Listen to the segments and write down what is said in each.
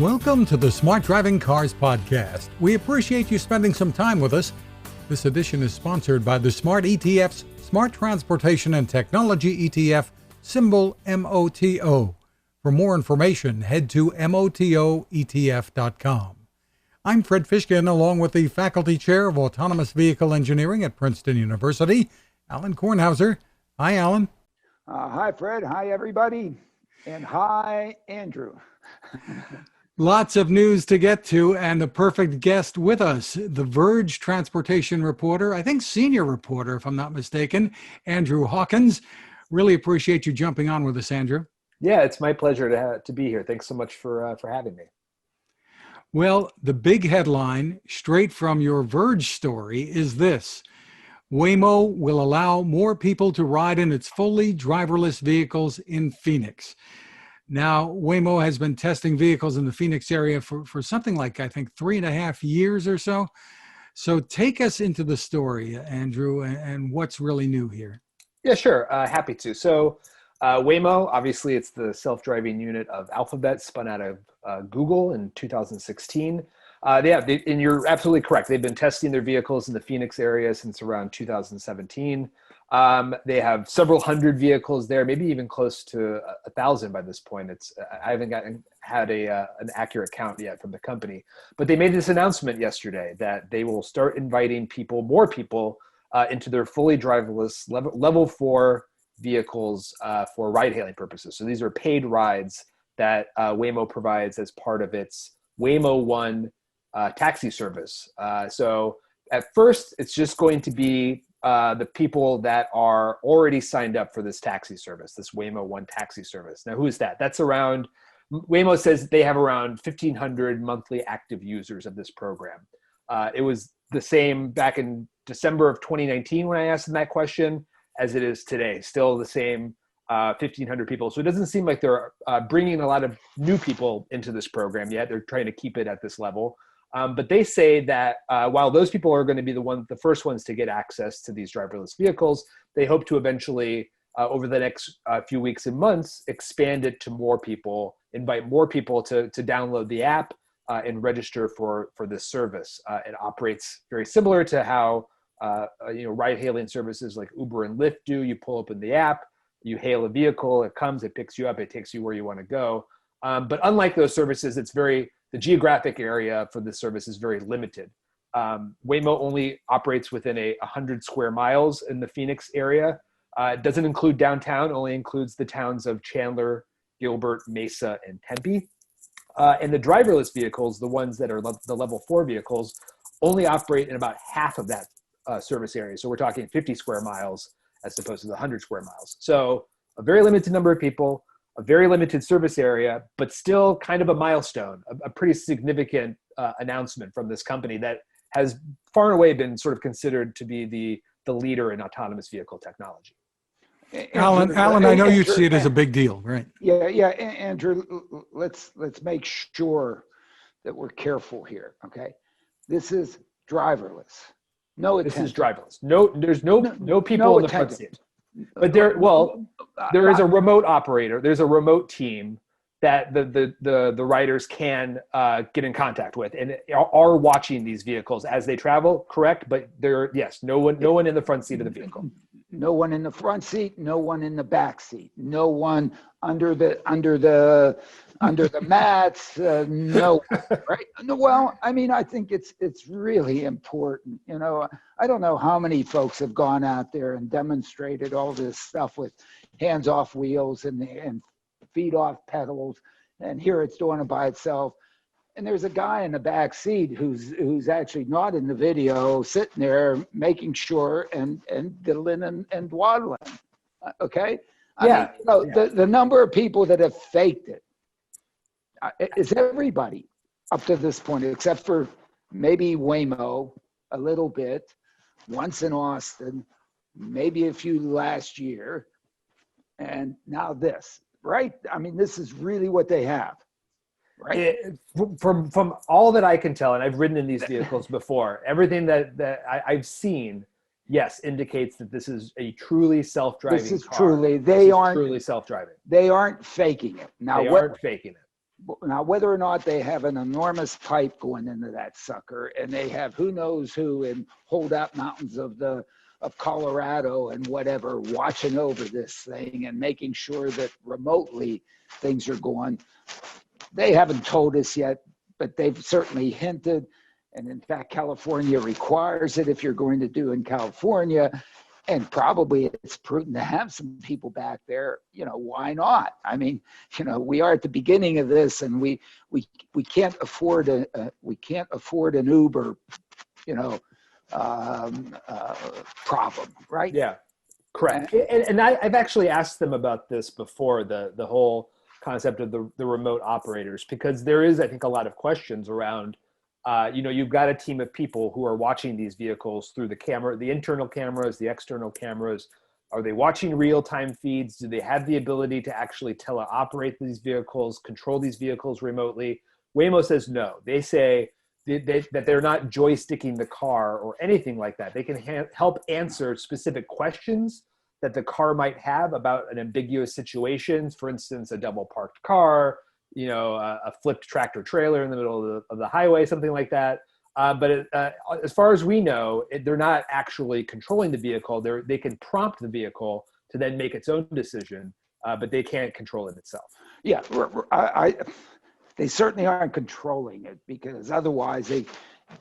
Welcome to the Smart Driving Cars podcast. We appreciate you spending some time with us. This edition is sponsored by the Smart ETF's Smart Transportation and Technology ETF, symbol MOTO. For more information, head to motoetf.com. I'm Fred Fishkin, along with the Faculty Chair of Autonomous Vehicle Engineering at Princeton University, Alan Kornhauser. Hi, Alan. Hi, Fred. Hi, everybody. And hi, Andrew. Lots of news to get to, and a perfect guest with us, the Verge transportation reporter, I think senior reporter, if I'm not mistaken, Andrew Hawkins. Really appreciate you jumping on with us, Andrew. Yeah, it's my pleasure to be here. Thanks so much for having me. Well, the big headline, straight from your Verge story, is this: Waymo will allow more people to ride in its fully driverless vehicles in Phoenix. Now, Waymo has been testing vehicles in the Phoenix area for something like, I think, 3.5 years or so. So take us into the story, Andrew, and what's really new here. Yeah, sure. Happy to. So Waymo, obviously, it's the self-driving unit of Alphabet, spun out of Google in 2016. And you're absolutely correct. They've been testing their vehicles in the Phoenix area since around 2017. They have several hundred vehicles there, maybe even close to 1,000 by this point. I haven't had an accurate count yet from the company, but they made this announcement yesterday that they will start inviting more people into their fully driverless level 4 vehicles for ride-hailing purposes. So these are paid rides that Waymo provides as part of its Waymo One taxi service. So at first, it's just going to be the people that are already signed up for this taxi service, this Waymo One taxi service. Now, who is that? Waymo says they have around 1,500 monthly active users of this program. It was the same back in December of 2019 when I asked them that question as it is today. Still the same 1,500 people. So it doesn't seem like they're bringing a lot of new people into this program yet. They're trying to keep it at this level. But they say that while those people are going to be the first ones to get access to these driverless vehicles, they hope to eventually, over the next few weeks and months, expand it to more people, invite more people to download the app and register for this service. It operates very similar to how ride-hailing services like Uber and Lyft do. You pull open the app, you hail a vehicle, it comes, it picks you up, it takes you where you want to go. But unlike those services, the geographic area for this service is very limited. Waymo only operates within 100 square miles in the Phoenix area. It doesn't include downtown, only includes the towns of Chandler, Gilbert, Mesa, and Tempe. And the driverless vehicles, the ones that are the level 4 vehicles, only operate in about half of that service area. So we're talking 50 square miles as opposed to the 100 square miles. So a very limited number of people, a very limited service area, but still kind of a milestone, a pretty significant announcement from this company that has far and away been sort of considered to be the leader in autonomous vehicle technology. Alan, I know you see it as a big deal, right? Yeah, Andrew, let's make sure that we're careful here, okay? This is driverless. No attendant. This is driverless. There's no people in the front seat. But there is a remote operator. There's a remote team that the riders can get in contact with and are watching these vehicles as they travel. Correct, but no one in the front seat of the vehicle. No one in the front seat. No one in the back seat. No one under the mats. No, right? No, well, I mean, I think it's really important. I don't know how many folks have gone out there and demonstrated all this stuff with hands off wheels and feet off pedals, and here it's doing it by itself. And there's a guy in the back seat who's actually not in the video, sitting there making sure and diddling and waddling. Okay. I mean, the number of people that have faked it is everybody up to this point, except for maybe Waymo a little bit, once in Austin, maybe a few last year, and now this, right? I mean, this is really what they have. Right. From all that I can tell, and I've ridden in these vehicles before, everything that I've seen, yes, indicates that this is a truly self-driving car. They aren't truly self-driving. They aren't faking it. They aren't faking it. Now, whether or not they have an enormous pipe going into that sucker, and they have who knows who in holdout mountains of Colorado and whatever watching over this thing and making sure that remotely things are going. They haven't told us yet, but they've certainly hinted. And in fact, California requires it if you're going to do in California. And probably it's prudent to have some people back there. Why not? I mean, we are at the beginning of this, and we can't afford an Uber, problem, right? Yeah, correct. And I've actually asked them about this before, the whole concept of the remote operators, because there is, I think, a lot of questions around. You've got a team of people who are watching these vehicles through the camera, the internal cameras, the external cameras. Are they watching real-time feeds? Do they have the ability to actually teleoperate these vehicles, control these vehicles remotely? Waymo says no. They say that they're not joysticking the car or anything like that. They can help answer specific questions that the car might have about an ambiguous situation. For instance, a double parked car, a flipped tractor trailer in the middle of the highway, something like that. But as far as we know, they're not actually controlling the vehicle. They can prompt the vehicle to then make its own decision, but they can't control it itself. Yeah, they certainly aren't controlling it, because otherwise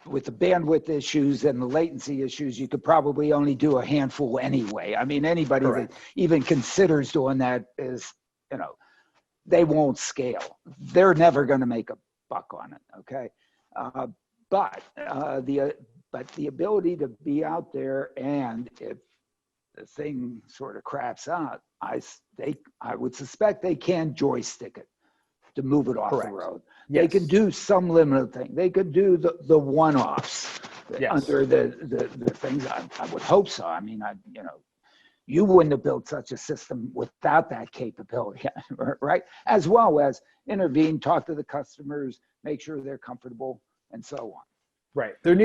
with the bandwidth issues and the latency issues, you could probably only do a handful anyway. I mean, anybody Correct. that even considers doing that is, they won't scale. They're never going to make a buck on it. Okay. But the ability to be out there, and if the thing sort of craps out, I would suspect they can joystick it to move it off Correct. the road. Yes. They can do some limited thing. They could do the one-offs Yes. under the things. I would hope so. I mean, you wouldn't have built such a system without that capability, right? As well as intervene, talk to the customers, make sure they're comfortable, and so on. Right. There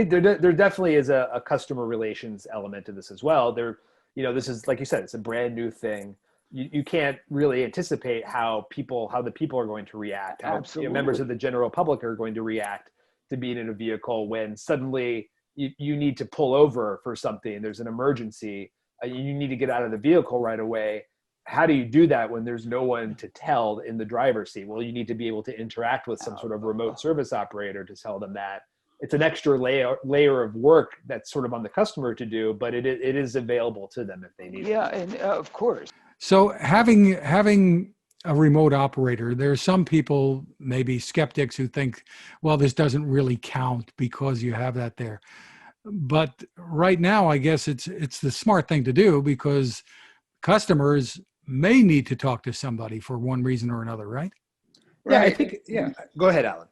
definitely is a customer relations element to this as well. This is, like you said, it's a brand new thing. You can't really anticipate how the people are going to react, how members of the general public are going to react to being in a vehicle when suddenly you need to pull over for something. There's an emergency. You need to get out of the vehicle right away. How do you do that when there's no one to tell in the driver's seat? Well, you need to be able to interact with some sort of remote service operator to tell them that. It's an extra layer of work that's sort of on the customer to do, but it is available to them if they need it. Yeah, and of course. So having a remote operator, there are some people, maybe skeptics, who think, well, this doesn't really count because you have that there. But right now, I guess it's the smart thing to do, because customers may need to talk to somebody for one reason or another, right? Yeah, I think. Yeah, go ahead, Alan.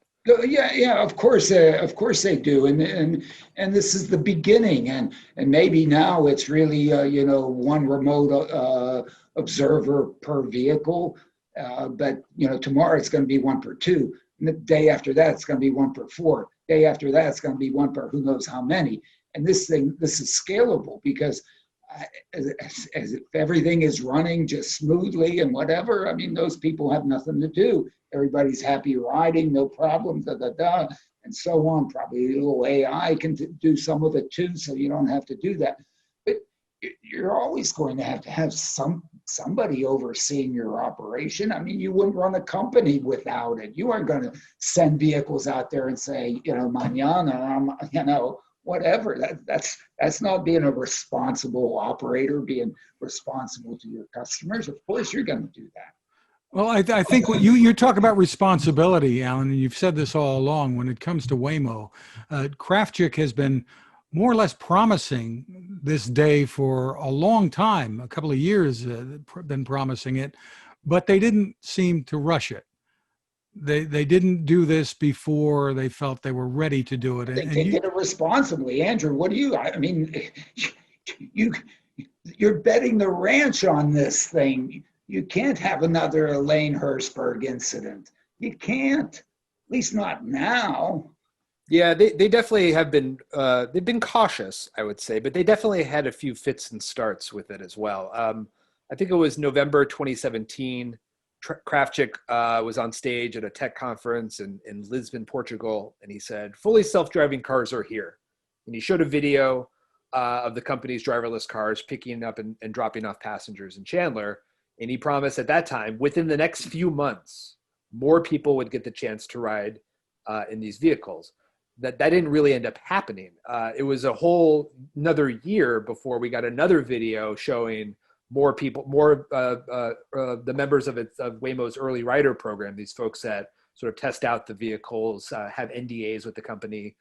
Yeah, of course they do, and this is the beginning, and maybe now it's really one remote observer per vehicle, but tomorrow it's going to be one per two, and the day after that it's going to be one per four, day after that it's going to be one per who knows how many, and this is scalable, because as if everything is running just smoothly and whatever, I mean, those people have nothing to do. Everybody's happy riding, no problem, and so on. Probably a little AI can do some of it too, so you don't have to do that. But you're always going to have somebody overseeing your operation. I mean, you wouldn't run a company without it. You aren't going to send vehicles out there and say, mañana, whatever. That's not being a responsible operator, being responsible to your customers. Of course, you're going to do that. Well, I think what you talk about responsibility, Alan, and you've said this all along when it comes to Waymo. Kraftchick has been more or less promising this day for a long time, a couple of years, been promising it, but they didn't seem to rush it. They didn't do this before they felt they were ready to do it. They did it responsibly. Andrew, I mean, you're betting the ranch on this thing. You can't have another Elaine Hirschberg incident. You can't, at least not now. Yeah, they definitely have been, they've been cautious, I would say, but they definitely had a few fits and starts with it as well. I think it was November 2017. Kravchik was on stage at a tech conference in Lisbon, Portugal, and he said, fully self-driving cars are here. And he showed a video of the company's driverless cars picking up and dropping off passengers in Chandler. And he promised at that time, within the next few months, more people would get the chance to ride in these vehicles. That didn't really end up happening. It was a whole another year before we got another video showing more people, the members of Waymo's early rider program, these folks that sort of test out the vehicles, have NDAs with the company,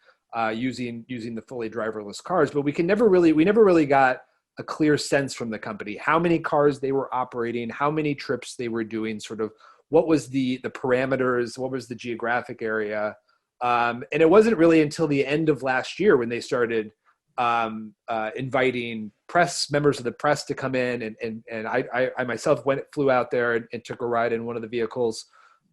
using the fully driverless cars. But we never really got a clear sense from the company how many cars they were operating, how many trips they were doing, sort of what was the parameters, what was the geographic area. And it wasn't really until the end of last year when they started inviting members of the press to come in, and I myself flew out there and took a ride in one of the vehicles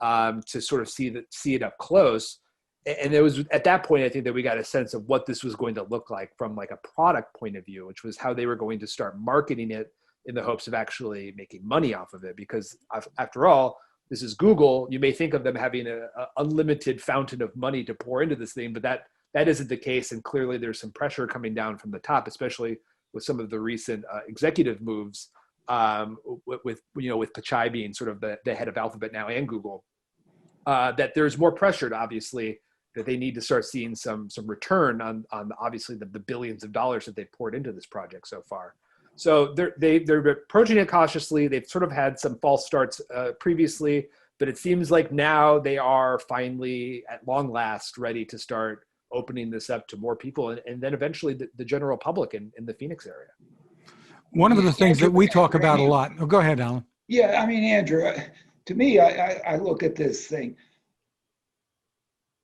to sort of see it up close. And it was at that point, I think, that we got a sense of what this was going to look like from like a product point of view, which was how they were going to start marketing it in the hopes of actually making money off of it. Because after all, this is Google. You may think of them having an unlimited fountain of money to pour into this thing, but that isn't the case. And clearly there's some pressure coming down from the top, especially with some of the recent executive moves, with Pichai being sort of the head of Alphabet now and Google, that there's more pressure to obviously that they need to start seeing some return on obviously the billions of dollars that they've poured into this project so far. So they're approaching it cautiously. They've sort of had some false starts previously, but it seems like now they are finally, at long last, ready to start opening this up to more people, and then eventually the general public in the Phoenix area. One of the things that we talk about a lot. Oh, go ahead, Alan. Yeah, I mean, Andrew, to me, I look at this thing.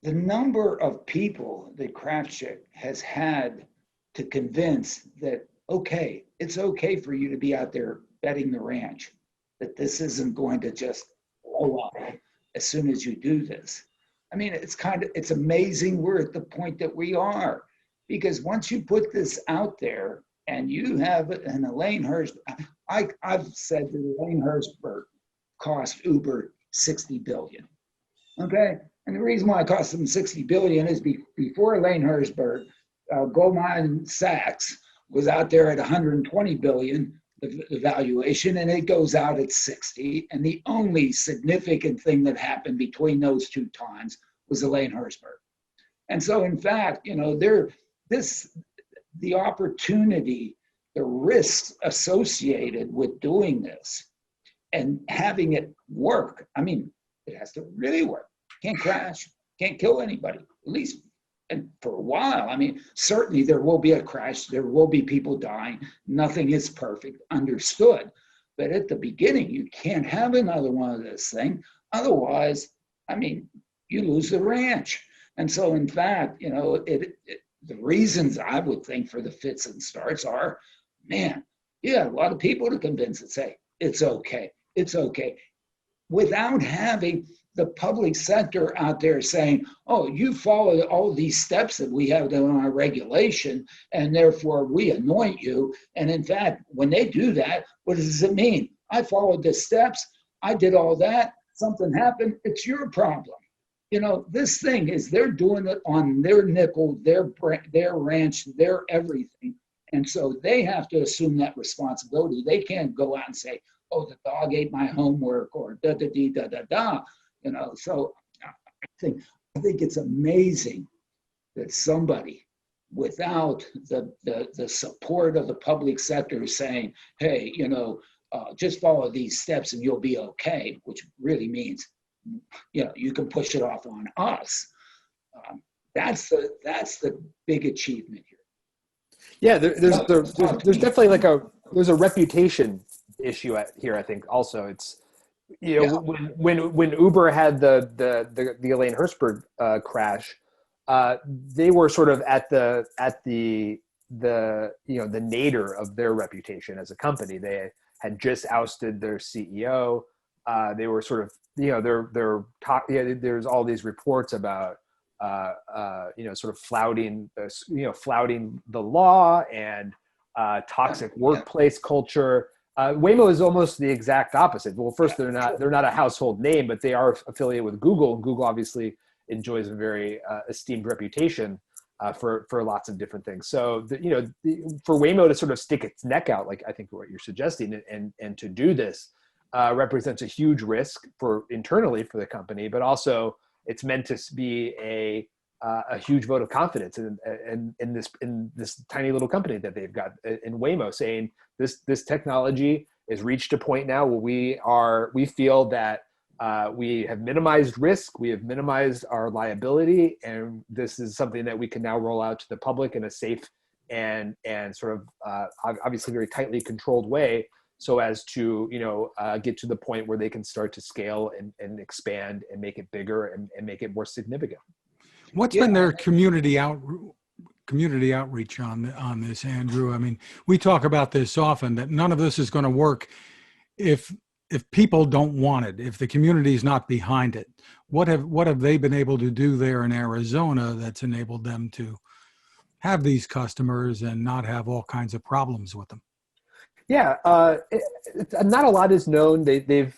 The number of people that Kravchik has had to convince that, okay, it's okay for you to be out there betting the ranch, that this isn't going to just blow up as soon as you do this. I mean, it's amazing we're at the point that we are, because once you put this out there and you have an Elaine Hurst, I've said that Elaine Hurstberg cost Uber $60 billion. Okay, and the reason why it cost them $60 billion is before Elaine Hurstberg, Goldman Sachs was out there at $120 billion, the valuation, and it goes out at 60. And the only significant thing that happened between those two times was Elaine Hurstberg. And so, in fact, the opportunity, the risks associated with doing this and having it work, I mean, it has to really work. Can't crash, can't kill anybody, at least and for a while. I mean, certainly there will be a crash, there will be people dying. Nothing is perfect, understood. But at the beginning, you can't have another one of this thing. Otherwise, I mean, you lose the ranch. And so, in fact, the reasons I would think for the fits and starts are, man, a lot of people to convince and say, it's okay, without having the public sector out there saying, oh, you followed all these steps that we have in our regulation, and therefore we anoint you. And in fact, when they do that, what does it mean? I followed the steps, I did all that, something happened, it's your problem. This thing is they're doing it on their nickel, their ranch, their everything. And so they have to assume that responsibility. They can't go out and say, oh, the dog ate my homework or da-da-dee-da-da-da. So I think it's amazing that somebody without the support of the public sector is saying, hey, just follow these steps and you'll be okay, which really means, you can push it off on us. That's the big achievement here. Yeah, there's definitely there's a reputation issue here. I think also it's when Uber had the Elaine Hurstberg crash, they were sort of at the nadir of their reputation as a company. They had just ousted their CEO. They were sort of there's all these reports about sort of flouting the law and toxic workplace culture. Waymo is almost the exact opposite. Well, first, they're not a household name, but they are affiliated with Google, and Google obviously enjoys a very esteemed reputation for lots of different things. So, for Waymo to sort of stick its neck out, like I think what you're suggesting, and to do this represents a huge risk for internally for the company, but also it's meant to be a huge vote of confidence in this tiny little company that they've got in Waymo, saying this technology has reached a point now where we feel that we have minimized risk, we have minimized our liability, and this is something that we can now roll out to the public in a safe and sort of obviously very tightly controlled way, so as to get to the point where they can start to scale and expand and make it bigger and make it more significant. What's been their community outreach on this, Andrew? I mean, we talk about this often, that none of this is going to work if people don't want it, if the community is not behind it. What have they been able to do there in Arizona that's enabled them to have these customers and not have all kinds of problems with them? Yeah, not a lot is known. They've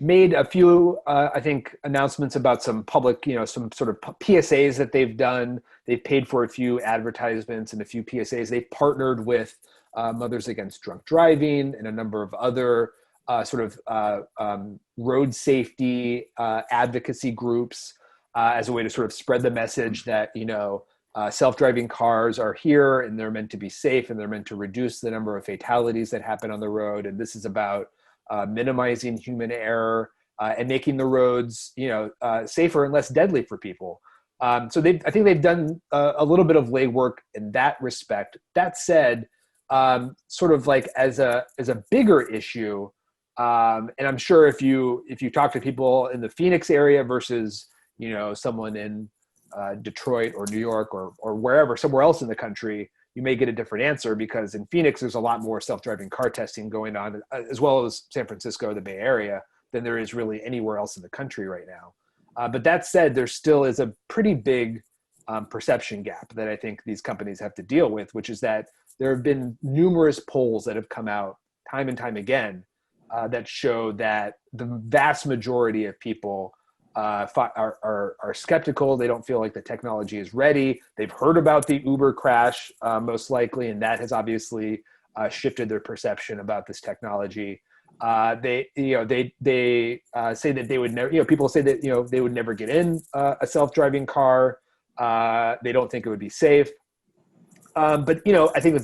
made a few, I think, announcements about some public, some sort of PSAs that they've done. They've paid for a few advertisements and a few PSAs. They've partnered with Mothers Against Drunk Driving and a number of other road safety advocacy groups as a way to sort of spread the message that, self-driving cars are here and they're meant to be safe and they're meant to reduce the number of fatalities that happen on the road. And this is about minimizing human error and making the roads, safer and less deadly for people. So I think they've done a little bit of legwork in that respect. That said, sort of like as a bigger issue, and I'm sure if you talk to people in the Phoenix area versus someone in Detroit or New York or wherever, somewhere else in the country, you may get a different answer, because in Phoenix, there's a lot more self-driving car testing going on, as well as San Francisco, the Bay Area, than there is really anywhere else in the country right now. But that said, there still is a pretty big perception gap that I think these companies have to deal with, which is that there have been numerous polls that have come out time and time again that show that the vast majority of people are skeptical. They don't feel like the technology is ready. They've heard about the Uber crash, most likely, and that has obviously shifted their perception about this technology. They say that they would never. People say that they would never get in a self-driving car. They don't think it would be safe. But I think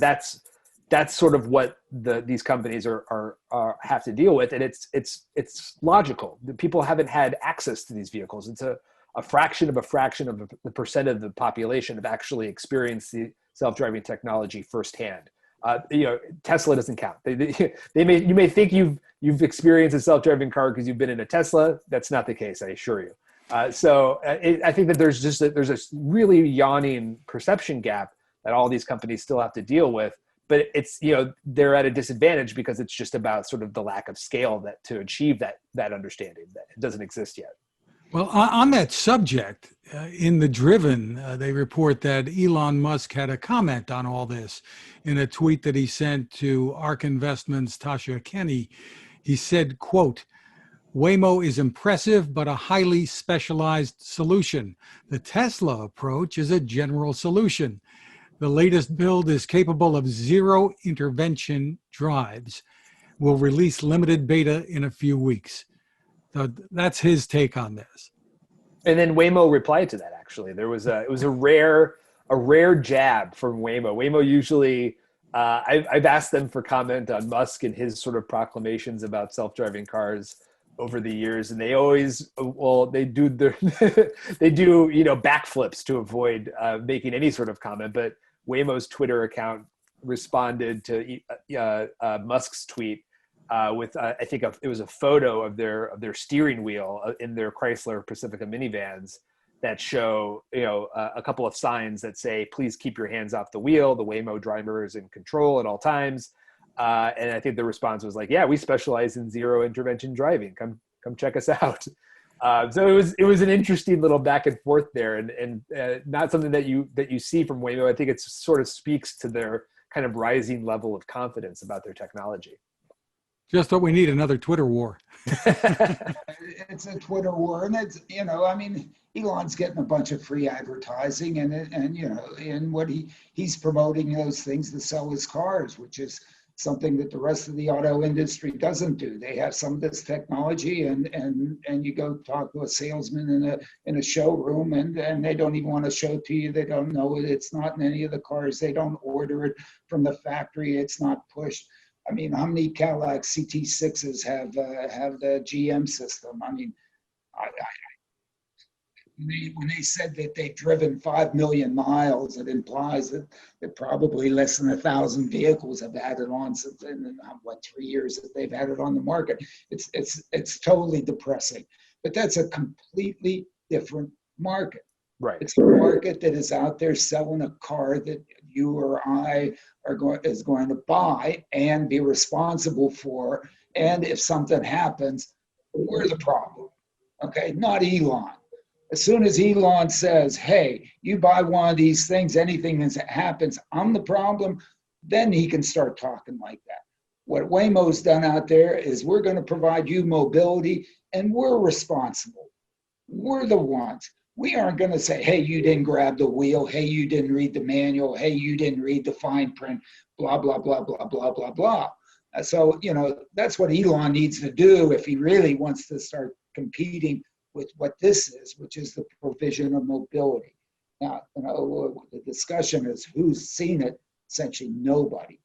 that's sort of what these companies are have to deal with, and it's logical. The people haven't had access to these vehicles. It's a fraction of the percent of the population have actually experienced the self-driving technology firsthand. Tesla doesn't count. You may think you've experienced a self-driving car because you've been in a Tesla. That's not the case, I assure you. So I think that there's a really yawning perception gap that all these companies still have to deal with. But it's, they're at a disadvantage because it's just about sort of the lack of scale to achieve that understanding that it doesn't exist yet. Well, on that subject, in The Driven, they report that Elon Musk had a comment on all this in a tweet that he sent to ARK Investments' Tasha Kenny. He said, quote, "Waymo is impressive, but a highly specialized solution. The Tesla approach is a general solution. The latest build is capable of zero intervention drives. We'll release limited beta in a few weeks." So that's his take on this. And then Waymo replied to that. Actually, it was a rare jab from Waymo. Waymo usually, I've asked them for comment on Musk and his sort of proclamations about self-driving cars over the years, and they always, they do backflips to avoid making any sort of comment. But Waymo's Twitter account responded to Musk's tweet with I think it was a photo of their steering wheel in their Chrysler Pacifica minivans that show a couple of signs that say, "Please keep your hands off the wheel. The Waymo driver is in control at all times." And I think the response was like, "Yeah, we specialize in zero intervention driving. Come check us out." So it was an interesting little back and forth there, and not something that you see from Waymo. I think it sort of speaks to their kind of rising level of confidence about their technology. Just what we need, another Twitter war. It's a Twitter war, and it's, you know, I mean, Elon's getting a bunch of free advertising, and you know, and what he's promoting those things to sell his cars, which is something that the rest of the auto industry doesn't do. They have some of this technology, and you go talk to a salesman in a showroom, and they don't even want to show to you. They don't know it. It's not in any of the cars. They don't order it from the factory. It's not pushed. I mean, how many Cadillac CT6s have the GM system? I mean, when they said that they've driven 5 million miles, it implies that probably less than 1,000 vehicles have had it on since in 3 years that they've had it on the market. It's totally depressing. But that's a completely different market. Right. It's a market that is out there selling a car that you or I is going to buy and be responsible for. And if something happens, we're the problem. Okay, not Elon. As soon as Elon says, hey, you buy one of these things, anything that happens, I'm the problem, then he can start talking like that. What Waymo's done out there is we're going to provide you mobility, and we're responsible. We're the ones. We aren't going to say, hey, you didn't grab the wheel. Hey, you didn't read the manual. Hey, you didn't read the fine print, blah, blah, blah, blah, blah, blah, blah. So, you know, that's what Elon needs to do if he really wants to start competing with what this is, which is the provision of mobility. Now, you know, the discussion is who's seen it, essentially nobody.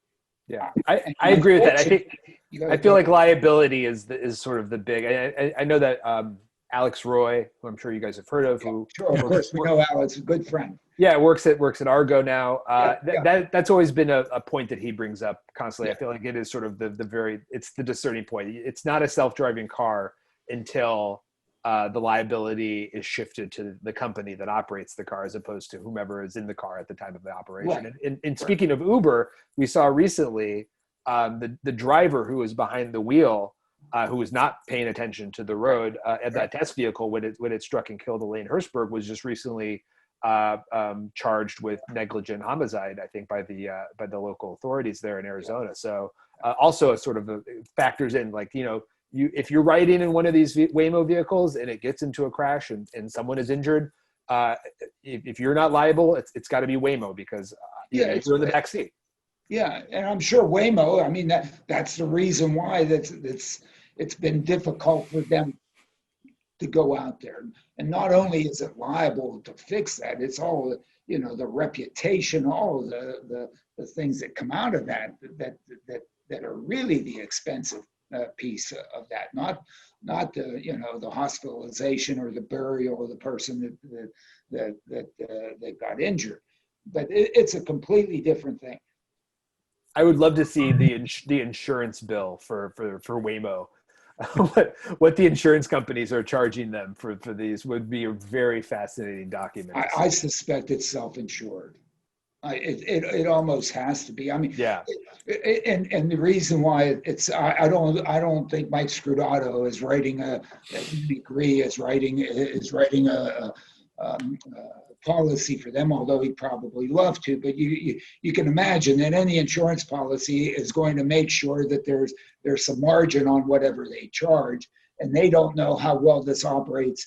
Yeah, I agree with that. I feel like liability is sort of the big. I know that Alex Roy, who I'm sure you guys have heard of, who sure, of course we know Alex, a good friend. Yeah, works at Argo now. That's always been a point that he brings up constantly. I feel like it is sort of it's the discerning point. It's not a self-driving car until the liability is shifted to the company that operates the car as opposed to whomever is in the car at the time of the operation. Right. And speaking of Uber, we saw recently the driver who was behind the wheel, who was not paying attention to the road at that test vehicle when it struck and killed Elaine Hirschberg, was just recently charged with negligent homicide, I think, by the local authorities there in Arizona. So also sort of factors in, like, you know, if you're riding in one of these Waymo vehicles and it gets into a crash and someone is injured, if you're not liable, it's got to be Waymo because you're in the back seat. Yeah, and I'm sure Waymo. I mean, that's the reason why it's been difficult for them to go out there. And not only is it liable to fix that, it's all, you know, the reputation, all the things that come out of that are really the expensive piece of that, not the, you know, the hospitalization or the burial of the person that got injured, but it's a completely different thing. I would love to see the insurance bill for Waymo. what the insurance companies are charging them for these would be a very fascinating document. I suspect it's self-insured. It almost has to be. I mean, yeah. And the reason why I don't think Mike Scrutato is writing writing a policy for them, although he'd probably love to. But you can imagine that any insurance policy is going to make sure that there's some margin on whatever they charge, and they don't know how well this operates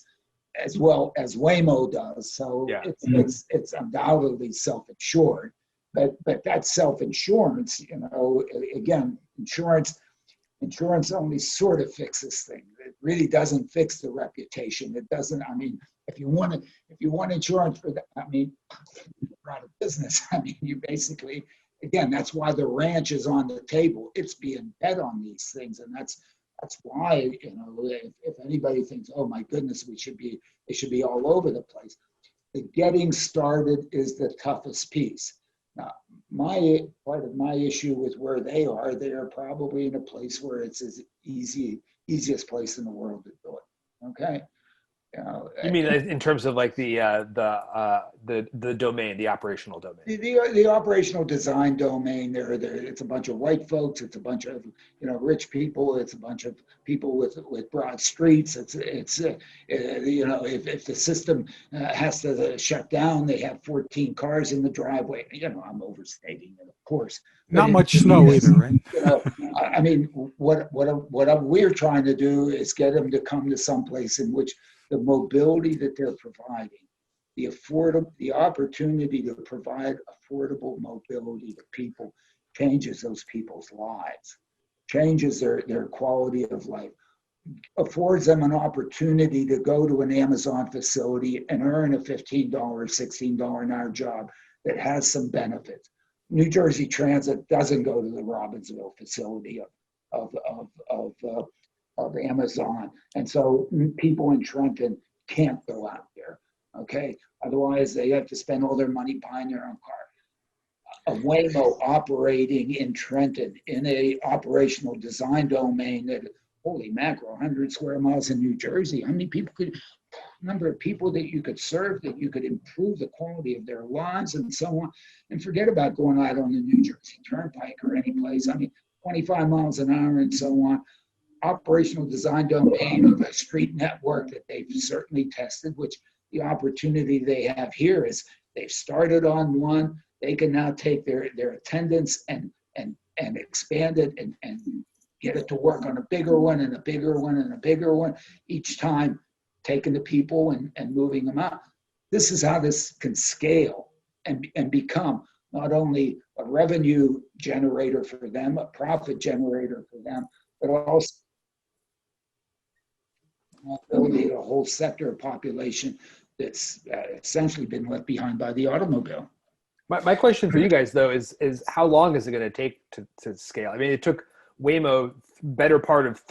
as well as Waymo does. So it's undoubtedly self-insured, but that self-insurance, you know, again, insurance only sort of fixes things. It really doesn't fix the reputation. It doesn't. I mean, if you want insurance for that, I mean, you're out of business. I mean, you basically, again, that's why the ranch is on the table. It's being bet on these things, and that's why, you know, if anybody thinks, oh my goodness, it should be all over the place. The getting started is the toughest piece. Now, part of my issue with where they are probably in a place where it's as easiest place in the world to do it. Okay, You know, You mean in terms of like the domain, the operational domain? the operational design domain, it's a bunch of white folks, it's a bunch of rich people, it's a bunch of people with broad streets. It's if the system has to shut down, they have 14 cars in the driveway. I'm overstating it, of course. Not much snow either, right? I mean, what we're trying to do is get them to come to some place in which the mobility that they're providing, the opportunity to provide affordable mobility to people changes those people's lives, changes their quality of life, affords them an opportunity to go to an Amazon facility and earn a $15, $16 an hour job that has some benefits. New Jersey Transit doesn't go to the Robbinsville facility of Amazon. And so people in Trenton can't go out there, okay? Otherwise, they have to spend all their money buying their own car. A Waymo operating in Trenton in a operational design domain that, holy mackerel, 100 square miles in New Jersey, how many people number of people that you could serve, that you could improve the quality of their lives and so on. And forget about going out on the New Jersey Turnpike or any place. I mean, 25 miles an hour and so on. Operational design domain of a street network that they've certainly tested, which the opportunity they have here is they've started on one, they can now take their attendance and expand it and get it to work on a bigger one and a bigger one and a bigger one, each time taking the people and moving them out. This is how this can scale and become not only a revenue generator for them, a profit generator for them, but also a whole sector of population that's essentially been left behind by the automobile. My question for you guys, though, is how long is it going to take to scale? I mean, it took Waymo better part of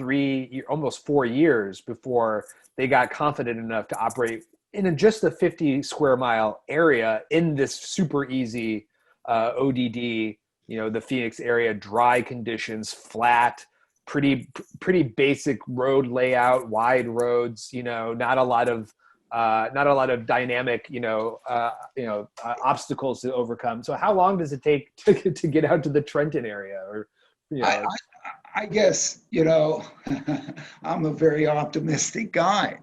almost 4 years before they got confident enough to operate in just a 50 square mile area in this super easy ODD, the Phoenix area, dry conditions, flat, pretty basic road layout, wide roads, not a lot of dynamic, obstacles to overcome. So how long does it take to get out to the Trenton area? Or, I guess, I'm a very optimistic guy.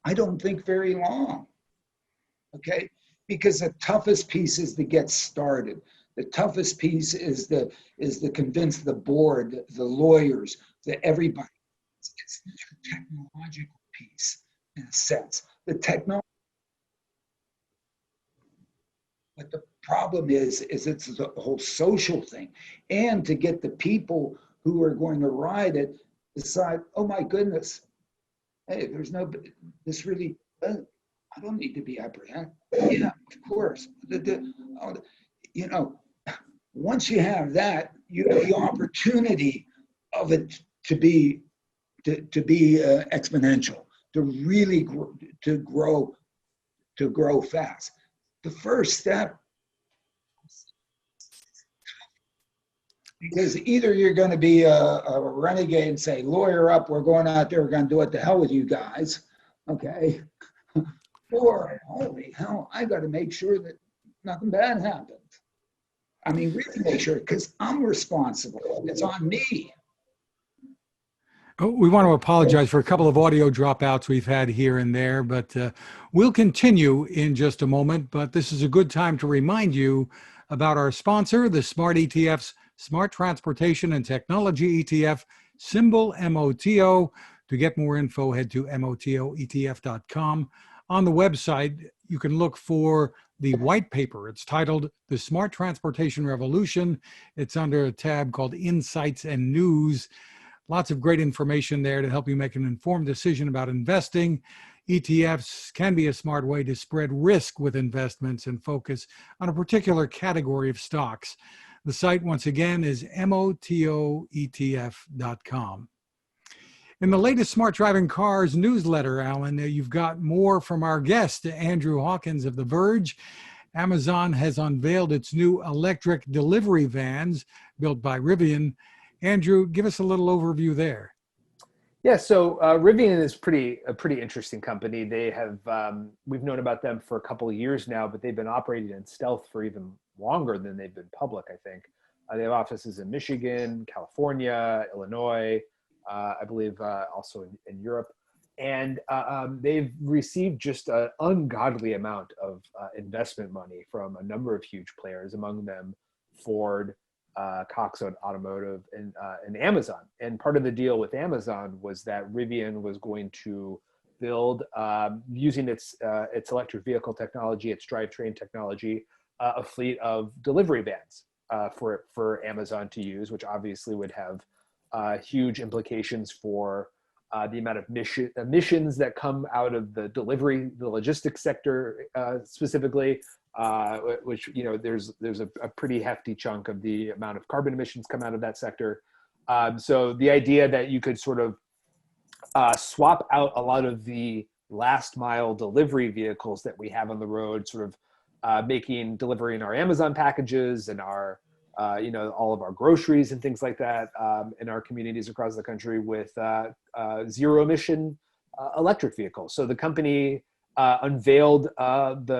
I don't think very long, okay? Because the toughest piece is to get started. The toughest piece is to convince the board, the lawyers, everybody. It's the technological piece in a sense. The technology. But the problem is it's the whole social thing. And to get the people who are going to ride it decide, oh my goodness, hey, this really, I don't need to be apprehended. Yeah, of course. Once you have that, you have the opportunity of it to be exponential, to really grow fast. The first step, because either you're going to be a renegade and say, lawyer up, we're going out there, we're going to do what the hell with you guys, okay? Or, holy hell, I got to make sure that nothing bad happens. I mean, really make sure, because I'm responsible. It's on me. Oh, we want to apologize for a couple of audio dropouts we've had here and there, but we'll continue in just a moment. But this is a good time to remind you about our sponsor, the Smart ETF's Smart Transportation and Technology ETF, symbol MOTO. To get more info, head to motoetf.com. On the website, you can look for the white paper. It's titled The Smart Transportation Revolution. It's under a tab called Insights and News. Lots of great information there to help you make an informed decision about investing. ETFs can be a smart way to spread risk with investments and focus on a particular category of stocks. The site, once again, is motoetf.com. In the latest Smart Driving Cars newsletter, Alan, you've got more from our guest, Andrew Hawkins of The Verge. Amazon has unveiled its new electric delivery vans built by Rivian. Andrew, give us a little overview there. Yeah, so Rivian is a pretty interesting company. They have we've known about them for a couple of years now, but they've been operating in stealth for even longer than they've been public, I think. They have offices in Michigan, California, Illinois, I believe also in Europe. And they've received just an ungodly amount of investment money from a number of huge players, among them Ford, Cox Automotive, and Amazon. And part of the deal with Amazon was that Rivian was going to build, using its electric vehicle technology, its drivetrain technology, a fleet of delivery vans for Amazon to use, which obviously would have huge implications for the amount of emissions that come out of the logistics sector specifically, which, you know, there's a pretty hefty chunk of the amount of carbon emissions come out of that sector. So the idea that you could sort of swap out a lot of the last mile delivery vehicles that we have on the road, sort of delivering our Amazon packages and our you know, all of our groceries and things like that in our communities across the country with zero emission electric vehicles. So the company unveiled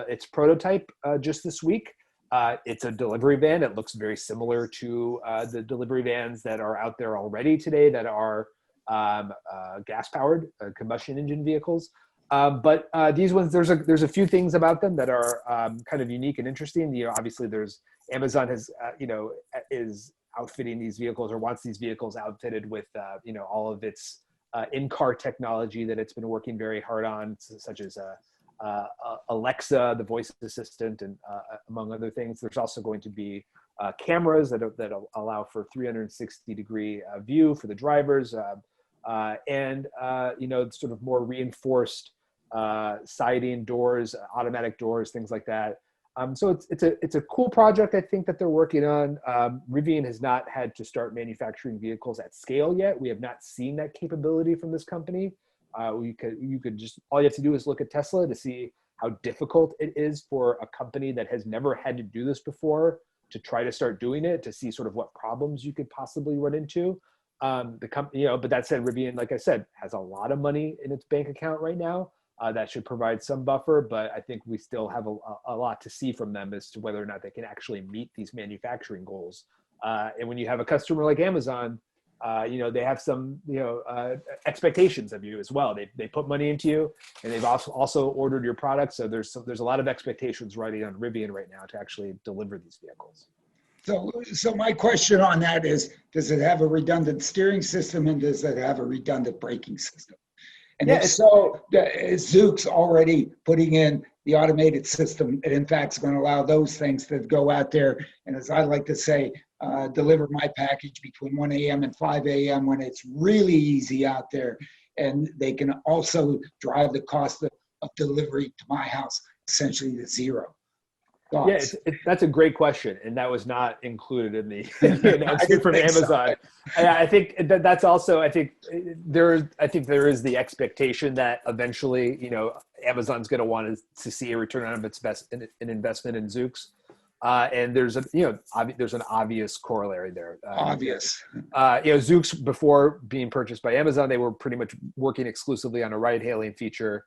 its prototype just this week. It's a delivery van. It looks very similar to the delivery vans that are out there already today that are gas-powered combustion engine vehicles. But these ones, there's a few things about them that are kind of unique and interesting. You know, obviously there's Amazon has, you know, is outfitting these vehicles or wants these vehicles outfitted with, you know, all of its in-car technology that it's been working very hard on, such as Alexa, the voice assistant, and among other things. There's also going to be cameras that allow for 360-degree view for the drivers, and you know, sort of more reinforced siding doors, automatic doors, things like that. So it's a cool project, I think, that they're working on. Rivian has not had to start manufacturing vehicles at scale yet. We have not seen that capability from this company. You could just, all you have to do is look at Tesla to see how difficult it is for a company that has never had to do this before to try to start doing it, to see sort of what problems you could possibly run into. You know, but that said, Rivian, like I said, has a lot of money in its bank account right now. That should provide some buffer, but I think we still have a lot to see from them as to whether or not they can actually meet these manufacturing goals. And when you have a customer like Amazon, you know, they have some, you know, expectations of you as well. They put money into you, and they've also ordered your product. So there's a lot of expectations riding on Rivian right now to actually deliver these vehicles. So my question on that is, does it have a redundant steering system, and does it have a redundant braking system? And if so, is Zoox already putting in the automated system that in fact is going to allow those things to go out there and, as I like to say, deliver my package between 1 a.m. and 5 a.m. when it's really easy out there, and they can also drive the cost of delivery to my house essentially to zero? Thoughts? Yeah, that's a great question, and that was not included in the announcement from Amazon. So. I think that's also. I think there is the expectation that eventually, you know, Amazon's going to want to see a return on its investment in Zoox, and there's an obvious corollary there. Obvious. You know, Zoox, before being purchased by Amazon, they were pretty much working exclusively on a ride-hailing feature.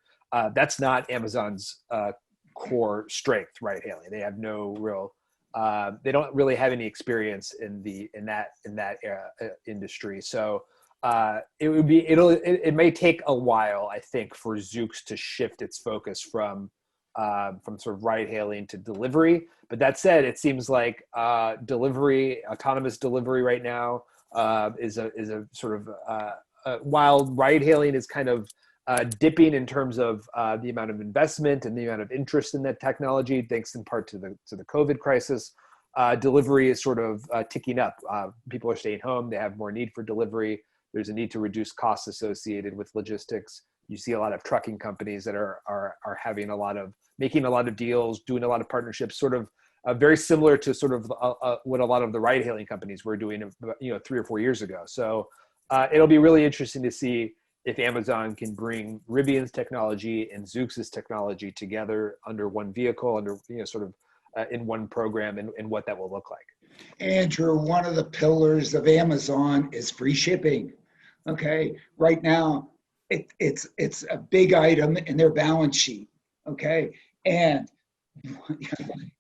That's not Amazon's core strength, right? Hailing. They have no real, they don't really have any experience in that industry. So it may take a while, I think, for Zoox to shift its focus from sort of ride hailing to delivery. But that said, it seems like autonomous delivery right now is a sort of while ride hailing is kind of dipping in terms of the amount of investment and the amount of interest in that technology, thanks in part to the COVID crisis. Delivery is sort of ticking up. People are staying home. They have more need for delivery. There's a need to reduce costs associated with logistics. You see a lot of trucking companies that are making a lot of deals, doing a lot of partnerships, sort of very similar to sort of what a lot of the ride-hailing companies were doing, 3 or 4 years ago. So it'll be really interesting to see if Amazon can bring Rivian's technology and Zoox's technology together under one vehicle, in one program, and what that will look like. Andrew, one of the pillars of Amazon is free shipping. Okay, right now it's a big item in their balance sheet. Okay, and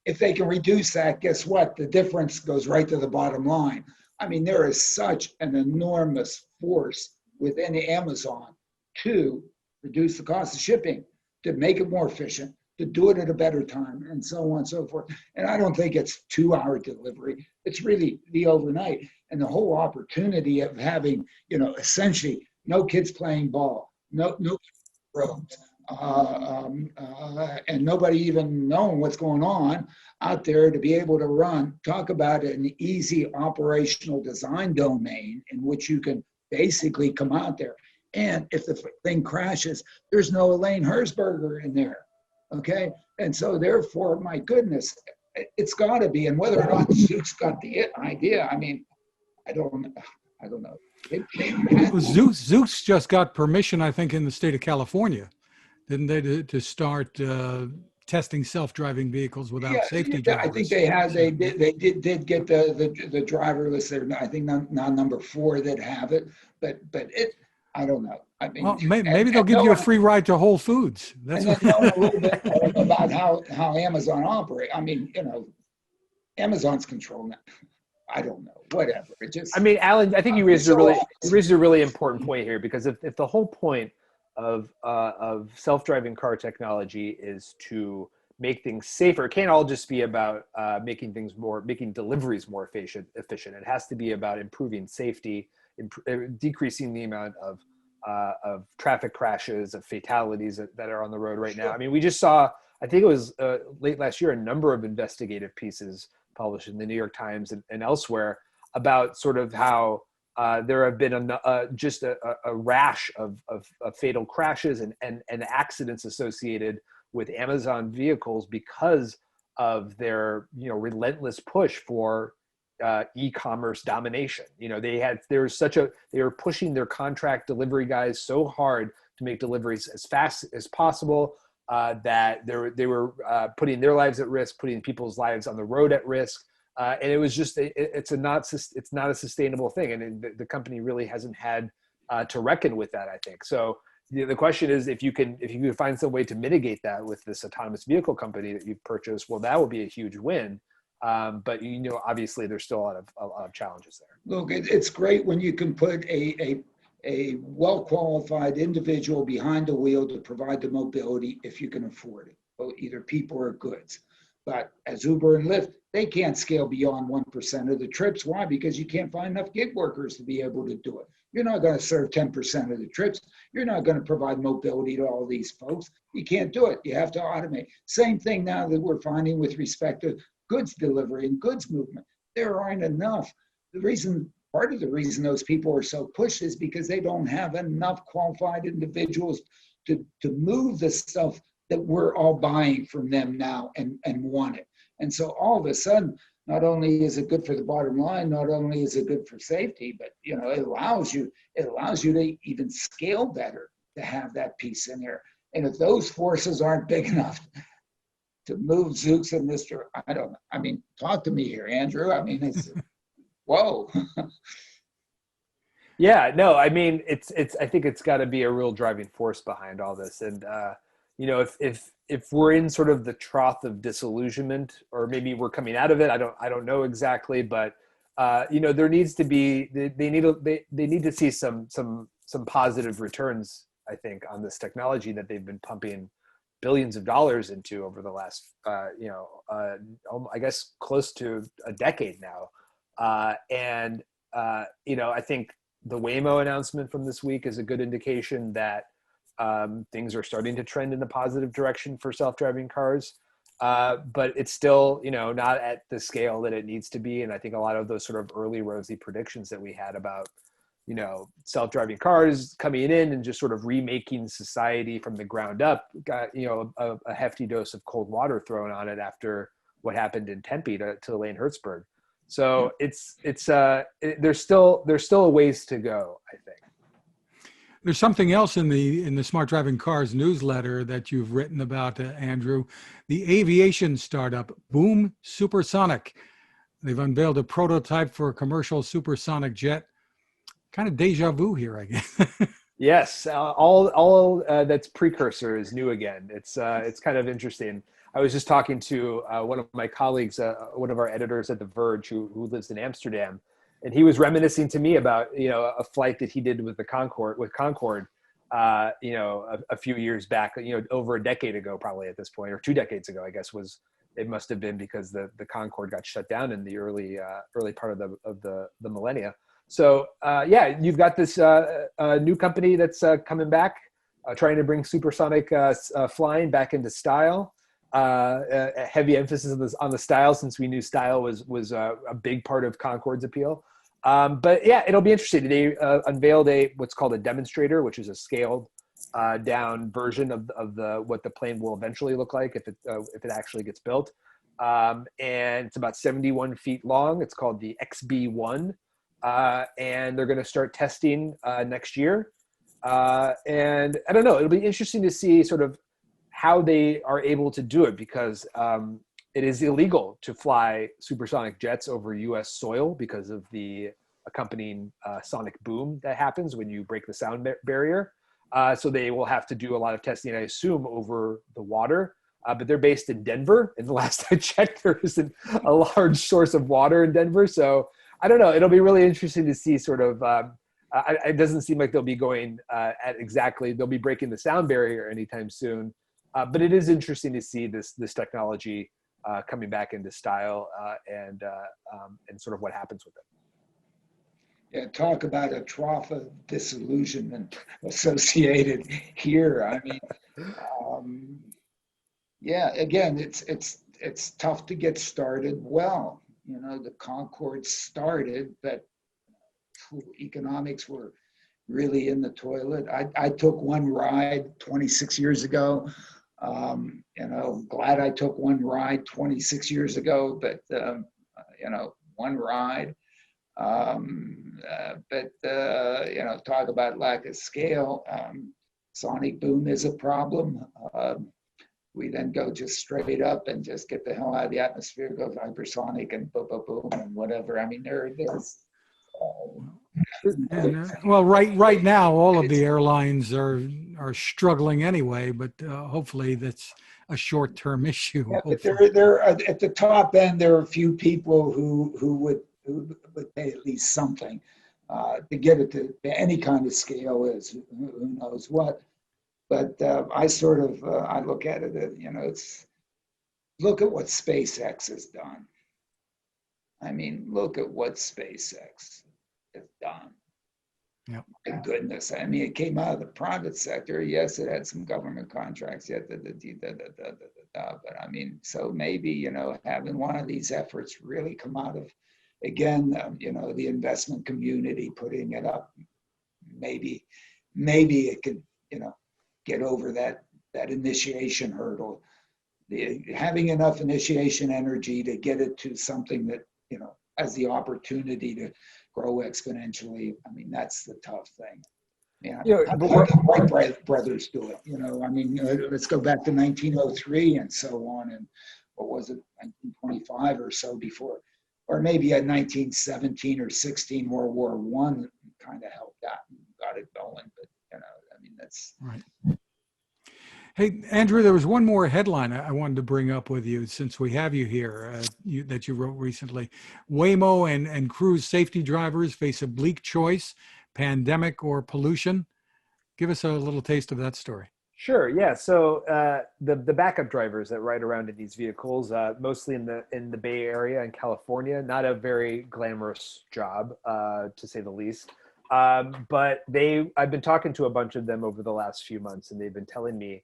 if they can reduce that, guess what? The difference goes right to the bottom line. I mean, there is such an enormous force within Amazon to reduce the cost of shipping, to make it more efficient, to do it at a better time, and so on and so forth. And I don't think it's 2-hour delivery. It's really the overnight and the whole opportunity of having, essentially no kids playing ball, no roads, and nobody even knowing what's going on out there, to be able to run. Talk about an easy operational design domain in which you can basically come out there. And if the thing crashes, there's no Elaine Herzberger in there. Okay. And so therefore, my goodness, it's got to be. And whether or not Zook's got the idea, I mean, I don't know. Zooks just got permission, I think, in the state of California, didn't they, to start testing self-driving vehicles without safety drivers? I think they had. They did get the driverless. They're, I think, not number 4 that have it, but it. I don't know. I mean, well, maybe they'll give you a free ride to Whole Foods. That's and then knowing a little bit about how Amazon operates. I mean, Amazon's controlling that. I don't know. Whatever. It just. I mean, Alan, I think you raised a really important point here, because if the whole point of self-driving car technology is to make things safer, it can't all just be about making deliveries more efficient. It has to be about improving safety, decreasing the amount of traffic crashes, of fatalities that are on the road right now. I mean, we just saw, I think it was late last year, a number of investigative pieces published in the New York Times and elsewhere about sort of how there have been just a rash of fatal crashes and accidents associated with Amazon vehicles because of their relentless push for e-commerce domination. They were pushing their contract delivery guys so hard to make deliveries as fast as possible that they were putting their lives at risk, putting people's lives on the road at risk. And it was just, it's not a sustainable thing. And the company really hasn't had to reckon with that, I think. So the question is, if you can find some way to mitigate that with this autonomous vehicle company that you've purchased, well, that would be a huge win. But obviously there's still a lot of challenges there. Look, it's great when you can put a well-qualified individual behind the wheel to provide the mobility if you can afford it, both either people or goods. But as Uber and Lyft, they can't scale beyond 1% of the trips. Why? Because you can't find enough gig workers to be able to do it. You're not going to serve 10% of the trips. You're not going to provide mobility to all these folks. You can't do it. You have to automate. Same thing now that we're finding with respect to goods delivery and goods movement. There aren't enough. Part of the reason those people are so pushed is because they don't have enough qualified individuals to move the stuff that we're all buying from them now and want it. And so all of a sudden, not only is it good for the bottom line, not only is it good for safety, but it allows you to even scale better to have that piece in there. And if those forces aren't big enough to move Zooks and Mr. I don't know. I mean, talk to me here, Andrew. I mean, it's whoa. Yeah, no, I mean, I think it's got to be a real driving force behind all this. And if we're in sort of the trough of disillusionment, or maybe we're coming out of it, I don't know exactly, but there needs to be, they need to see some positive returns, I think, on this technology that they've been pumping billions of dollars into over the last I guess close to a decade now. I think the Waymo announcement from this week is a good indication that things are starting to trend in a positive direction for self-driving cars. But it's still, not at the scale that it needs to be. And I think a lot of those sort of early rosy predictions that we had about, self-driving cars coming in and just sort of remaking society from the ground up got, a hefty dose of cold water thrown on it after what happened in Tempe to Elaine Herzberg. So there's still a ways to go, I think. There's something else in the Smart Driving Cars newsletter that you've written about, Andrew. The aviation startup Boom Supersonic. They've unveiled a prototype for a commercial supersonic jet. Kind of deja vu here, I guess. Yes, all that's precursor is new again. It's kind of interesting. I was just talking to one of my colleagues, one of our editors at The Verge, who lives in Amsterdam, and he was reminiscing to me about a flight that he did with Concorde, a few years back, over a decade ago, probably at this point, or 2 decades ago, I guess it must have been, because the Concorde got shut down in the early part of the millennia. So yeah, you've got this new company that's coming back, trying to bring supersonic flying back into style. A heavy emphasis on the style, since we knew style was a big part of Concorde's appeal. But yeah, it'll be interesting. They unveiled what's called a demonstrator, which is a scaled down version of what the plane will eventually look like if it actually gets built. And it's about 71 feet long. It's called the XB1. And they're going to start testing next year. And I don't know, it'll be interesting to see sort of how they are able to do it, because it is illegal to fly supersonic jets over US soil because of the accompanying sonic boom that happens when you break the sound barrier. So they will have to do a lot of testing, I assume, over the water. But they're based in Denver. And the last I checked, there isn't a large source of water in Denver. So I don't know. It'll be really interesting to see sort of, it doesn't seem like they'll be going they'll be breaking the sound barrier anytime soon. But it is interesting to see this technology coming back into style and sort of what happens with it. Yeah, talk about a trough of disillusionment associated here. I mean, yeah, again, it's tough to get started well. The Concorde started, but economics were really in the toilet. I took one ride 26 years ago. Glad I took one ride 26 years ago, but one ride. Talk about lack of scale. Sonic boom is a problem. We then go just straight up and just get the hell out of the atmosphere, go hypersonic and boom, boom, boom, and whatever. I mean, there's. Well, right now, all of the airlines are struggling anyway, but hopefully that's a short-term issue. Yeah, but there at the top end, there are a few people who would pay at least something to get it to any kind of scale. Is who knows what. But I sort of I look at it, it's look at what SpaceX has done. I mean, look at what SpaceX has done. Yep. My goodness, I mean, it came out of the private sector. Yes, it had some government contracts. Yet, but I mean, so maybe having one of these efforts really come out of, again, the investment community putting it up. Maybe it could get over that initiation hurdle, having enough initiation energy to get it to something that has the opportunity to grow exponentially. I mean, that's the tough thing. Yeah, the Wright brothers do it. I mean, let's go back to 1903 and so on, and what was it, 1925 or so before, or maybe at 1917 or 16, World War I kind of helped out and got it going. But I mean, that's right. Hey, Andrew, there was one more headline I wanted to bring up with you since we have you here that you wrote recently. Waymo and cruise safety drivers face a bleak choice, pandemic or pollution. Give us a little taste of that story. Sure. Yeah. So the backup drivers that ride around in these vehicles, mostly in the Bay Area and California, not a very glamorous job, to say the least. But I've been talking to a bunch of them over the last few months, and they've been telling me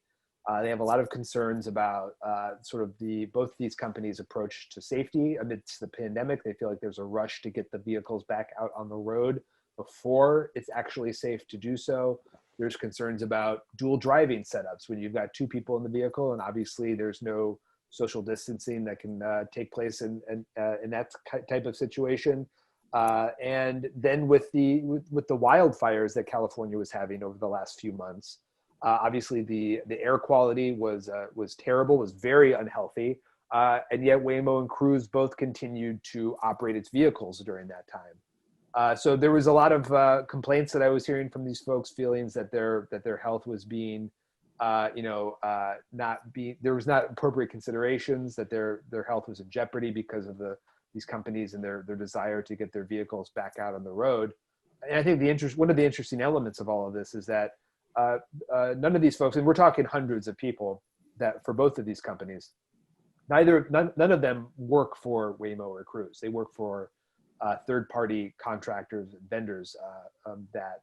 they have a lot of concerns about sort of both these companies' approach to safety amidst the pandemic. They feel like there's a rush to get the vehicles back out on the road before it's actually safe to do so. There's concerns about dual driving setups when you've got two people in the vehicle, and obviously there's no social distancing that can take place in that type of situation. And then with the wildfires that California was having over the last few months, obviously the air quality was terrible, was very unhealthy, and yet Waymo and Cruise both continued to operate its vehicles during that time. So there was a lot of complaints that I was hearing from these folks, feelings that their health was being, there was not appropriate considerations, that their health was in jeopardy because of these companies and their desire to get their vehicles back out on the road. And I think one of the interesting elements of all of this is that none of these folks, and we're talking hundreds of people that for both of these companies, none of them work for Waymo or Cruise. They work for third-party contractors and vendors that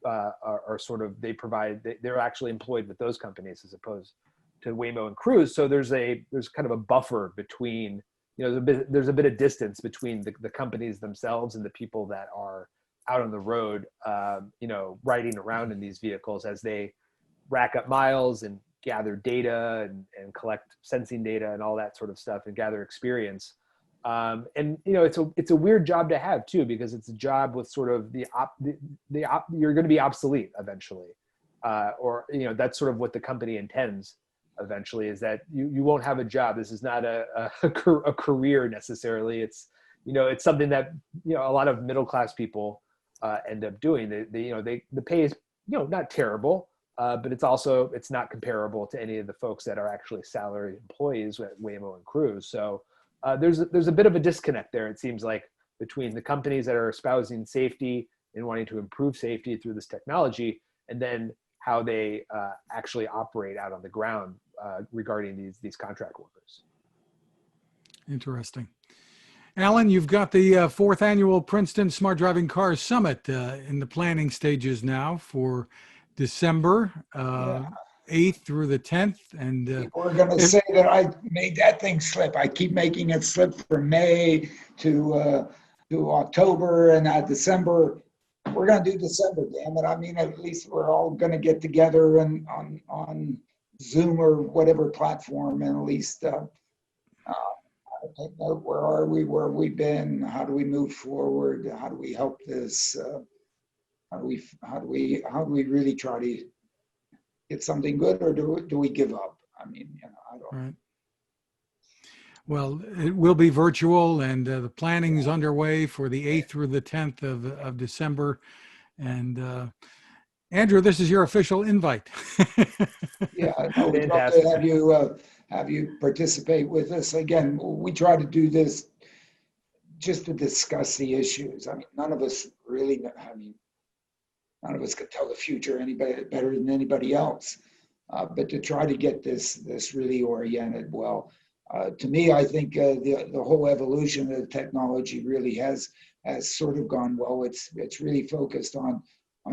are sort of, they're actually employed with those companies as opposed to Waymo and Cruise. So there's kind of a buffer between, there's a bit of distance between the companies themselves and the people that are out on the road, riding around in these vehicles as they rack up miles and gather data and collect sensing data and all that sort of stuff and gather experience. It's a weird job to have too, because it's a job with sort of you're going to be obsolete eventually, or that's sort of what the company intends eventually, is that you won't have a job. This is not a career necessarily. It's it's something that a lot of middle class people end up doing. The pay is not terrible, but it's not comparable to any of the folks that are actually salaried employees at Waymo and Cruise. So there's a bit of a disconnect there, it seems like, between the companies that are espousing safety and wanting to improve safety through this technology, and then how they actually operate out on the ground regarding these contract workers. Interesting. Alan, you've got the fourth annual Princeton Smart Driving Cars Summit in the planning stages now for December 8th through the 10th. And we're going to say that I made that thing slip. I keep making it slip from May to October and December. We're going to do December, damn it. I mean, at least we're all going to get together and on Zoom or whatever platform, and at least take note, where are we, where have we been, how do we move forward, how do we help this, how do we really try to get something good, or do we give up? I mean, I don't. Right. Well, it will be virtual, and the planning is underway for the 8th through the 10th of December. And Andrew, this is your official invite. Yeah, I would love to have you participate with us. Again, we try to do this just to discuss the issues. I mean, none of us could tell the future anybody better than anybody else. But to try to get this really oriented well. To me, I think the whole evolution of the technology really has sort of gone well. It's really focused on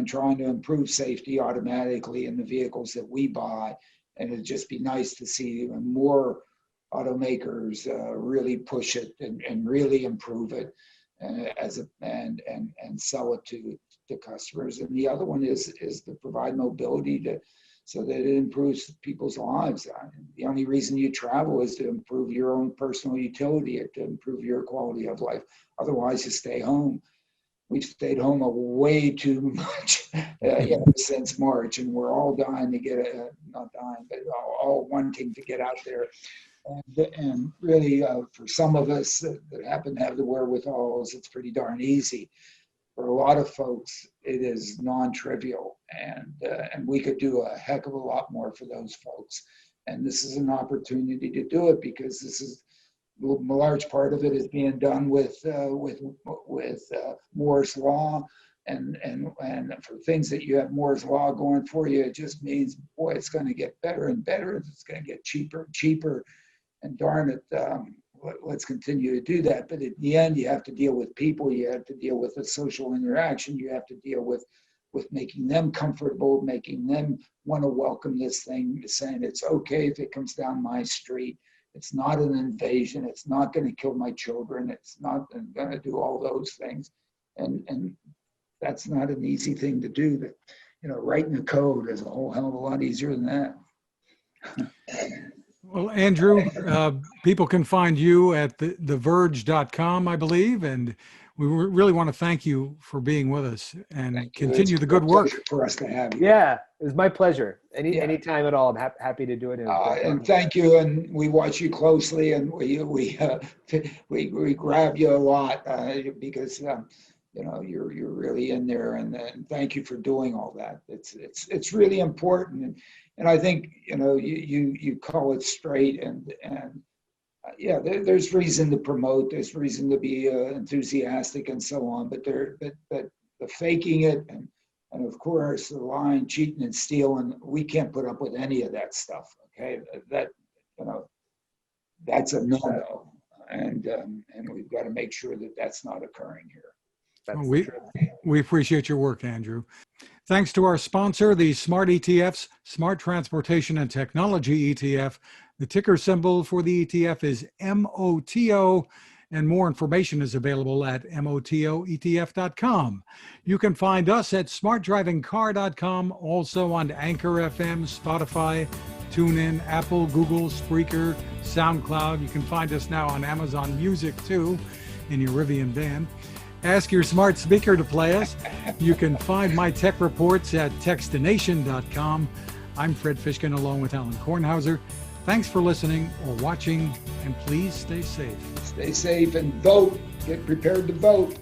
trying to improve safety automatically in the vehicles that we buy, and it'd just be nice to see more automakers really push it and really improve it and sell it to customers. And the other one is to provide mobility so that it improves people's lives. The only reason you travel is to improve your own personal utility, to improve your quality of life. Otherwise, you stay home. We've stayed home way too much since March, and we're all dying to not dying, but all wanting to get out there. And really, for some of us that happen to have the wherewithal, it's pretty darn easy. For a lot of folks, it is non-trivial, and we could do a heck of a lot more for those folks. And this is an opportunity to do it, because this is a large part of it is being done with Moore's law, and for things that you have Moore's law going for you, it just means, boy, it's going to get better and better. It's going to get cheaper and cheaper, and darn it, let's continue to do that. But at the end, you have to deal with people. You have to deal with the social interaction. You have to deal with making them comfortable, making them want to welcome this thing, saying it's okay if it comes down my street. It's not an invasion. It's not going to kill my children. It's not going to do all those things. And that's not an easy thing to do. That, writing the code is a whole hell of a lot easier than that. Well, Andrew, people can find you at theverge.com, I believe, and we really want to thank you for being with us and continue the good work. For us to have you. Yeah, it was my pleasure. Anytime at all, I'm happy to do it. And thank you. And we watch you closely, and we grab you a lot because you're really in there, and thank you for doing all that. It's really important, and I think you call it straight, and yeah, there's reason to promote, there's reason to be enthusiastic and so on, but the faking it and of course the lying, cheating, and stealing, we can't put up with any of that stuff. Okay, that's a no-no, and we've got to make sure that that's not occurring here. That's We appreciate your work, Andrew. Thanks to our sponsor, the Smart ETFs, Smart Transportation and Technology ETF. The ticker symbol for the ETF is MOTO, and more information is available at motoetf.com. You can find us at smartdrivingcar.com, also on Anchor FM, Spotify, TuneIn, Apple, Google, Spreaker, SoundCloud. You can find us now on Amazon Music too, in your Rivian van. Ask your smart speaker to play us. You can find my tech reports at techstination.com. I'm Fred Fishkin along with Alan Kornhauser. Thanks for listening or watching, and please stay safe. Stay safe and vote. Get prepared to vote.